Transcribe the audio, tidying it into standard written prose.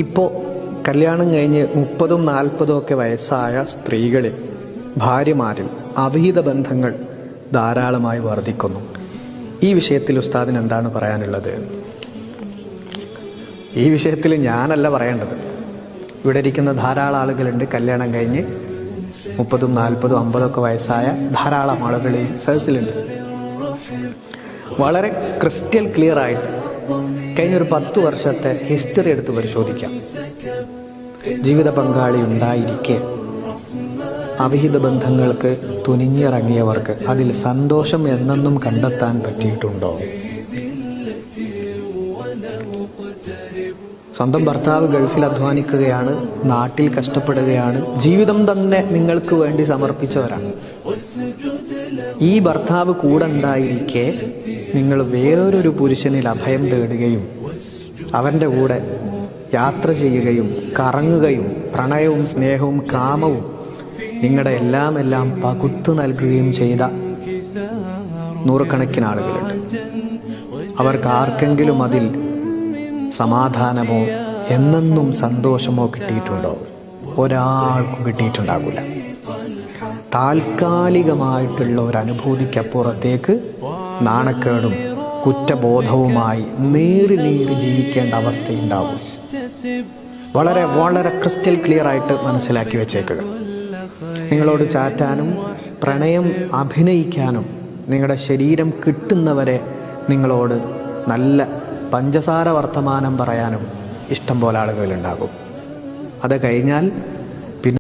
ഇപ്പോൾ കല്യാണം കഴിഞ്ഞ് 30-40 ഒക്കെ വയസ്സായ സ്ത്രീകളിൽ, ഭാര്യമാരിൽ അവിഹിത ബന്ധങ്ങൾ ധാരാളമായി വർദ്ധിക്കുന്നു. ഈ വിഷയത്തിൽ ഉസ്താദിന് എന്താണ് പറയാനുള്ളത്? ഈ വിഷയത്തിൽ ഞാനല്ല പറയേണ്ടത്. ഇവിടെ ഇരിക്കുന്ന ധാരാളം ആളുകളുണ്ട്, കല്യാണം കഴിഞ്ഞ് 30, 40, 50 ഒക്കെ വയസ്സായ ധാരാളം ആളുകൾ ഈ സദസ്സിലുണ്ട്. വളരെ ക്രിസ്റ്റൽ ക്ലിയർ ആയിട്ട് കഴിഞ്ഞൊരു 10 വർഷത്തെ ഹിസ്റ്ററി എടുത്ത് പരിശോധിക്കാം. ജീവിത പങ്കാളി ഉണ്ടായിരിക്കെ അവിഹിത ബന്ധങ്ങൾക്ക് തുനിഞ്ഞിറങ്ങിയവർക്ക് അതിൽ സന്തോഷം എന്നെന്നും കണ്ടെത്താൻ പറ്റിയിട്ടുണ്ടോ? സ്വന്തം ഭർത്താവ് ഗൾഫിൽ അധ്വാനിക്കുകയാണ്, നാട്ടിൽ കഷ്ടപ്പെടുകയാണ്, ജീവിതം തന്നെ നിങ്ങൾക്ക് വേണ്ടി സമർപ്പിച്ചവരാണ്. ഈ ഭർത്താവ് കൂടെ ഉണ്ടായിരിക്കെ നിങ്ങൾ വേറൊരു പുരുഷനിൽ അഭയം തേടുകയും അവൻ്റെ കൂടെ യാത്ര ചെയ്യുകയും കറങ്ങുകയും പ്രണയവും സ്നേഹവും കാമവും നിങ്ങളുടെ എല്ലാം പകുത്തു നൽകുകയും ചെയ്ത നൂറുകണക്കിന് ആളുകളുണ്ട്. അവർക്ക് ആർക്കെങ്കിലും അതിൽ സമാധാനമോ എന്നെന്നും സന്തോഷമോ കിട്ടിയിട്ടുണ്ടോ? ഒരാൾക്കും കിട്ടിയിട്ടുണ്ടാകില്ല. താൽക്കാലികമായിട്ടുള്ള ഒരു അനുഭൂതിക്കപ്പുറത്തേക്ക് നാണക്കേടും കുറ്റബോധവുമായി നീറി ജീവിക്കേണ്ട അവസ്ഥയുണ്ടാവും. വളരെ വളരെ ക്രിസ്റ്റൽ ക്ലിയർ ആയിട്ട് മനസ്സിലാക്കി വെച്ചേക്കുക. നിങ്ങളോട് ചാറ്റാനും പ്രണയം അഭിനയിക്കാനും നിങ്ങളുടെ ശരീരം കിട്ടുന്നവരെ നിങ്ങളോട് നല്ല പഞ്ചസാര വർത്തമാനം പറയാനും ഇഷ്ടം പോലെ ആളുകളുണ്ടാകും. അത് കഴിഞ്ഞാൽ